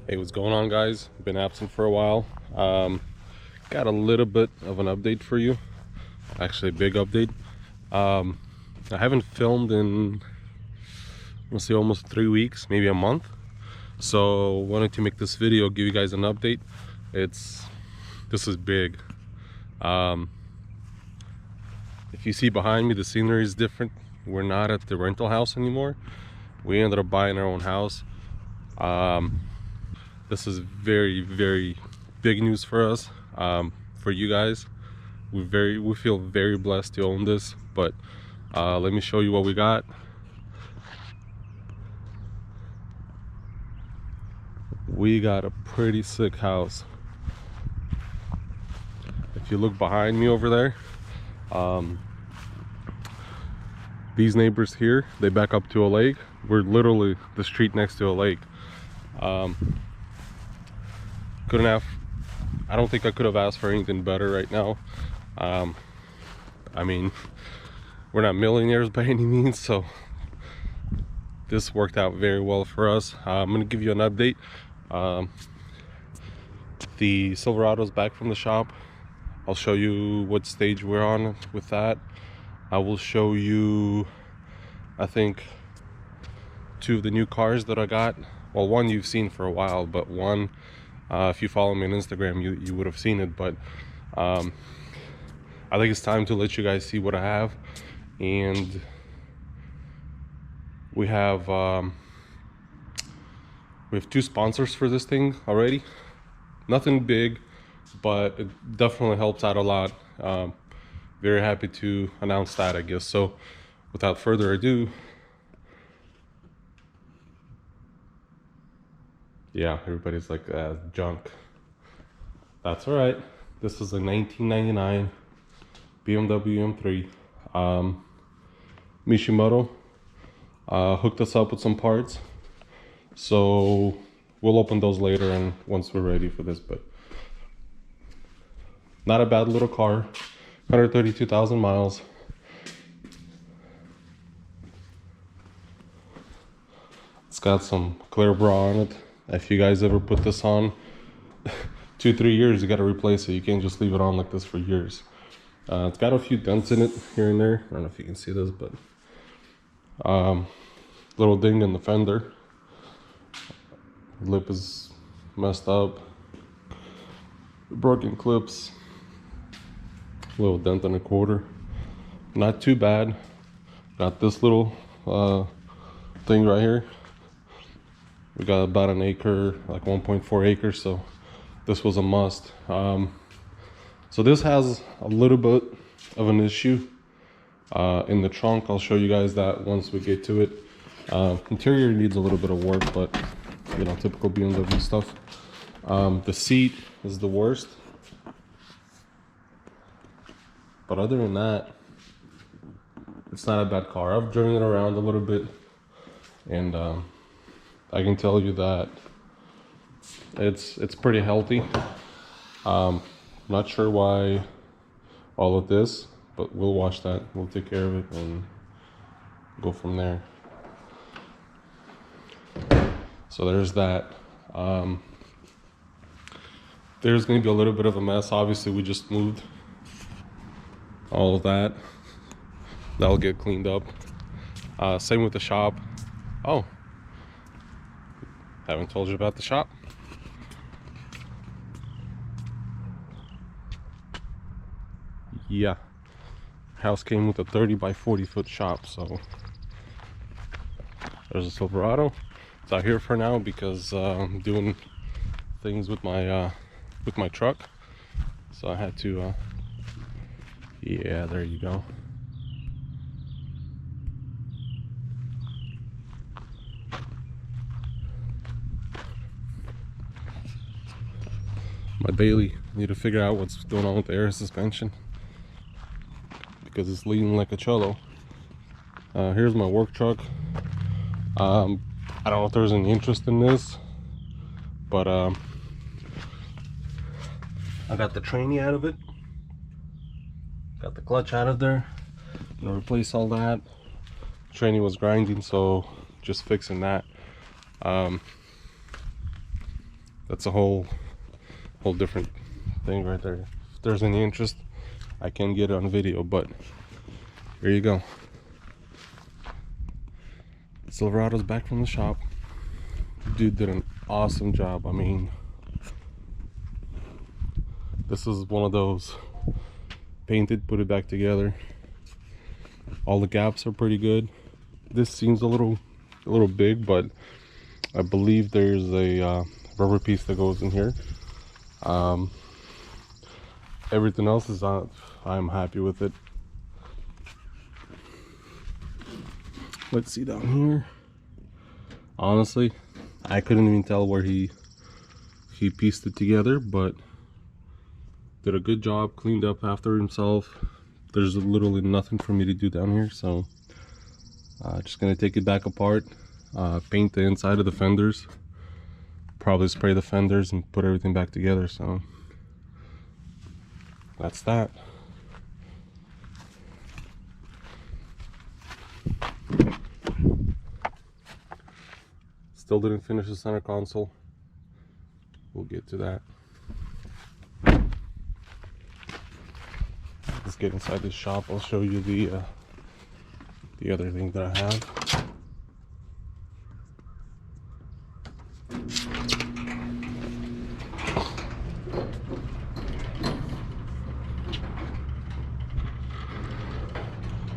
Hey, what's going on, guys? Been absent for a while. Got a little bit of an update for you. Actually, a big update. I haven't filmed in, let's see, almost 3 weeks, maybe a month. So wanted to make this video, give you guys an update. This is big. If you see behind me, the scenery is different. We're not at the rental house anymore. We ended up buying our own house. This is very, very big news for us, for you guys. We feel very blessed to own this. But let me show you what we got. We got a pretty sick house. If you look behind me over there, these neighbors here, they back up to a lake. We're literally the street next to a lake. I don't think I could have asked for anything better right now. I mean, we're not millionaires by any means, so this worked out very well for us. I'm gonna give you an update. The Silverado's back from the shop. I'll show you what stage we're on with that. I will show you, I think, 2 of the new cars that I got. Well, one you've seen for a while, but one, if you follow me on Instagram, you would have seen it. But I think it's time to let you guys see what I have. And we have 2 sponsors for this thing already. Nothing big, but it definitely helps out a lot. Very happy to announce that, I guess. So without further ado, yeah, everybody's like, junk. That's all right. This is a 1999 BMW M3. Mishimoto hooked us up with some parts, so we'll open those later and once we're ready for this. But not a bad little car, 132,000 miles. It's got some clear bra on it. If you guys ever put this on 2-3 years, you got to replace it. You can't just leave it on like this for years. It's got a few dents in it here and there. I don't know if you can see this, but little ding in the fender. Lip is messed up. Broken clips. Little dent and a quarter. Not too bad. Got this little thing right here. We got about an acre, like 1.4 acres, so this was a must. So this has a little bit of an issue in the trunk. I'll show you guys that once we get to it. Interior needs a little bit of work, but you know, typical BMW stuff. The seat is the worst, but other than that, it's not a bad car. I've driven it around a little bit, and I can tell you that it's pretty healthy. Not sure why all of this, but we'll watch that. We'll take care of it and go from there. So there's that. There's going to be a little bit of a mess. Obviously, we just moved all of that. That'll get cleaned up. Same with the shop. Oh, haven't told you about the shop. Yeah, house came with a 30 by 40 foot shop. So there's a Silverado. It's out here for now because I'm doing things with my truck, so I had to yeah, there you go. My daily, need to figure out what's going on with the air suspension because it's leaning like a cello. Here's my work truck. I don't know if there's any interest in this, but I got the tranny out of it, got the clutch out of there. I'm gonna replace all that. Tranny was grinding, so just fixing that. That's a whole different thing right there. If there's any interest, I can get it on video, but here you go. Silverado's back from the shop. Dude did an awesome job. I mean, this is one of those painted, put it back together. All the gaps are pretty good. This seems a little big, but I believe there's a rubber piece that goes in here. Everything else is I'm happy with it. Let's see down here. Honestly, I couldn't even tell where he pieced it together, but did a good job, cleaned up after himself. There's literally nothing for me to do down here, so just gonna take it back apart, paint the inside of the fenders, probably spray the fenders and put everything back together. So that's that. Still didn't finish the center console. We'll get to that. Let's get inside this shop. I'll show you the other thing that I have.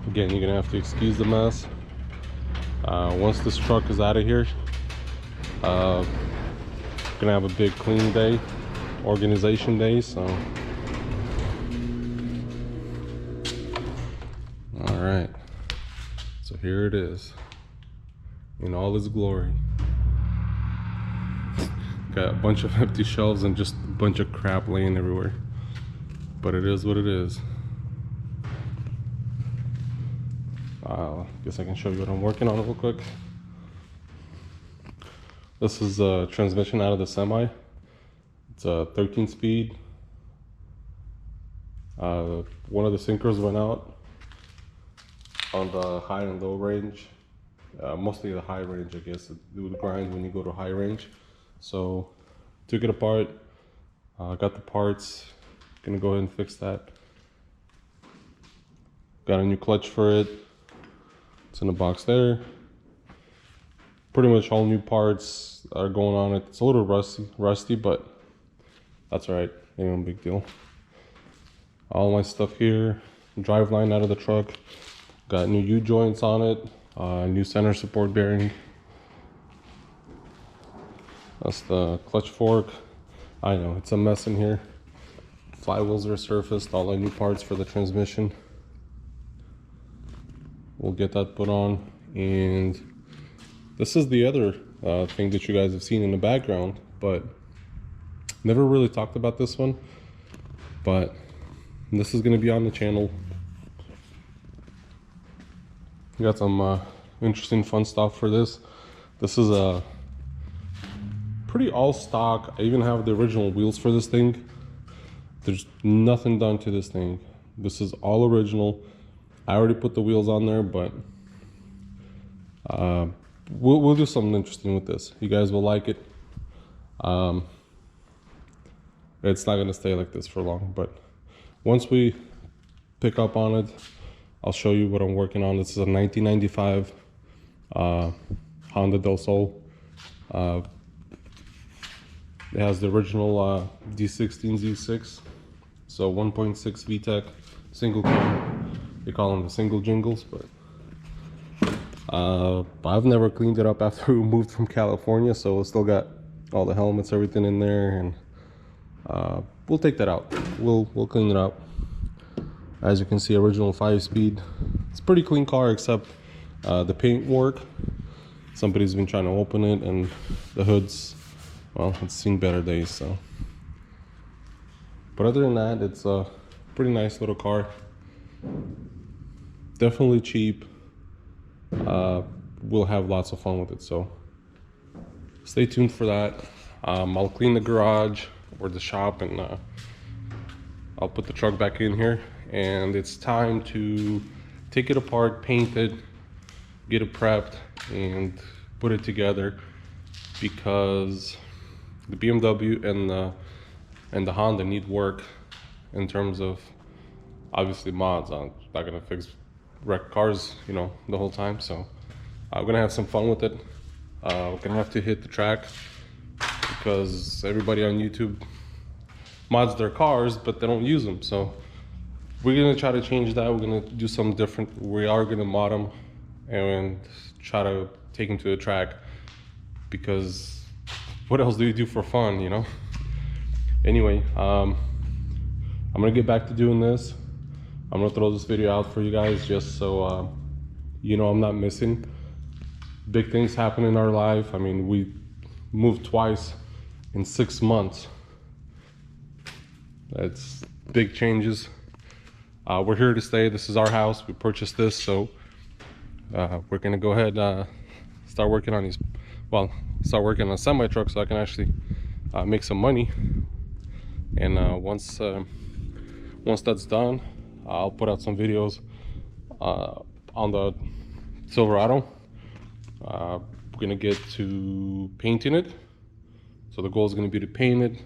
Again, you're gonna have to excuse the mess. Once this truck is out of here, gonna have a big clean day, organization day. So all right, so here it is in all its glory. Got a bunch of empty shelves and just a bunch of crap laying everywhere, but it is what it is. Guess I can show you what I'm working on real quick. This is a transmission out of the semi. It's a 13 speed. One of the sinkers went out on the high and low range. Mostly the high range, I guess. It would grind when you go to high range. So took it apart, got the parts, gonna go ahead and fix that. Got a new clutch for it. It's in a box there. Pretty much all new parts are going on it. It's a little rusty, but that's all right. Ain't no big deal. All my stuff here. Drive line out of the truck. Got new U-joints on it. New center support bearing. That's the clutch fork. I know, it's a mess in here. Flywheels are surfaced. All the new parts for the transmission. We'll get that put on. And this is the other thing that you guys have seen in the background, but never really talked about this one. But this is going to be on the channel. We got some interesting, fun stuff for this. This is a pretty all stock. I even have the original wheels for this thing. There's nothing done to this thing. This is all original. I already put the wheels on there, but we'll do something interesting with this. You guys will like it. It's not gonna stay like this for long, but once we pick up on it, I'll show you what I'm working on. This is a 1995 Honda Del Sol. It has the original D16 Z6, so 1.6 VTEC single cam. They call them the single jingles, but I've never cleaned it up after we moved from California, so it's still got all the helmets, everything in there, and we'll take that out. We'll clean it up. As you can see, original 5-speed. It's a pretty clean car, except the paint work. Somebody's been trying to open it, and the hood's, well, it's seen better days. So, but other than that, it's a pretty nice little car. Definitely cheap. We'll have lots of fun with it, so stay tuned for that. I'll clean the garage or the shop, and I'll put the truck back in here, and it's time to take it apart, paint it, get it prepped, and put it together, because the BMW and the Honda need work in terms of obviously mods. I'm not gonna fix wrecked cars, you know, the whole time. So I'm gonna have some fun with it. We're gonna have to hit the track because everybody on YouTube mods their cars, but they don't use them. So we're gonna try to change that. We're gonna do something different. We are gonna mod them and try to take them to the track, because what else do you do for fun, you know? Anyway, I'm gonna get back to doing this. I'm gonna throw this video out for you guys just so you know I'm not missing. Big things happen in our life. I mean, we moved twice in 6 months. That's big changes. We're here to stay. This is our house. We purchased this, so we're gonna go ahead start working on these. Well, start working on a semi truck so I can actually make some money. And once that's done, I'll put out some videos on the Silverado. We're gonna get to painting it. So the goal is gonna be to paint it,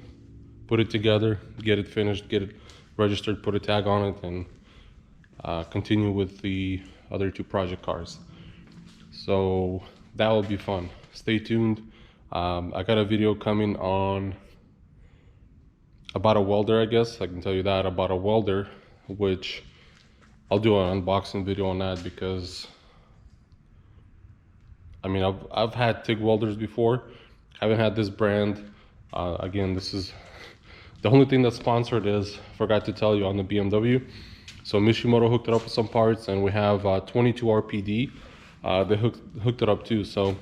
put it together, get it finished, get it registered, put a tag on it, and continue with the other 2 project cars. So that will be fun. Stay tuned. I got a video coming on about a welder, I guess. I can tell you that, about a welder, which I'll do an unboxing video on that, because I mean, I've had TIG welders before. I haven't had this brand. Again, this is the only thing that's sponsored is, forgot to tell you, on the BMW. So Mishimoto hooked it up with some parts, and we have 22 RPD. They hooked it up too. So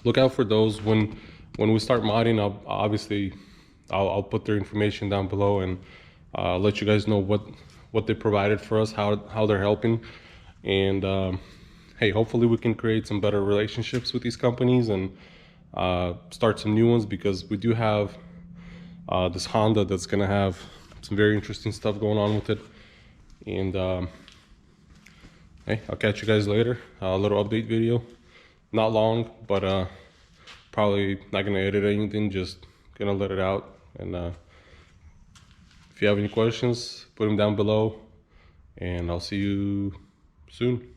look out for those. When we start modding, I'll put their information down below and let you guys know what they provided for us, how they're helping. And hey, hopefully we can create some better relationships with these companies and start some new ones, because we do have this Honda that's gonna have some very interesting stuff going on with it. And hey, I'll catch you guys later. A little update video, not long, but probably not gonna edit anything, just gonna let it out. And if you have any questions, put them down below, and I'll see you soon.